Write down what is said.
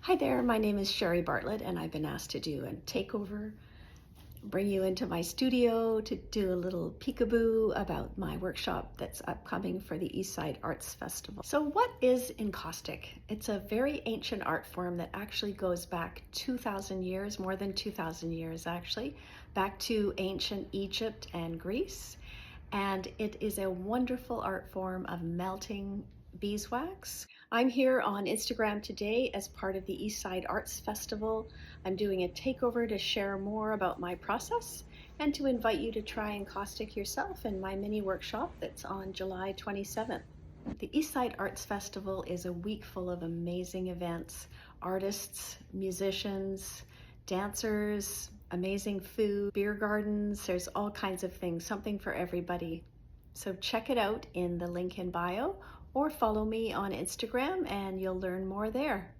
Hi there, my name is Sherry Bartlett and I've been asked to do a takeover, bring you into my studio to do a little peekaboo about my workshop that's upcoming for the Eastside Arts Festival. So what is Encaustic? It's a very ancient art form that actually goes back 2,000 years, more than 2,000 years actually, back to ancient Egypt and Greece. And it is a wonderful art form of melting beeswax. I'm here on Instagram today as part of the Eastside Arts Festival. I'm doing a takeover to share more about my process and to invite you to try Encaustic yourself in my mini workshop that's on July 27th. The Eastside Arts Festival is a week full of amazing events, artists, musicians, dancers, amazing food, beer gardens. There's all kinds of things, something for everybody. So check it out in the link in bio or follow me on Instagram and you'll learn more there.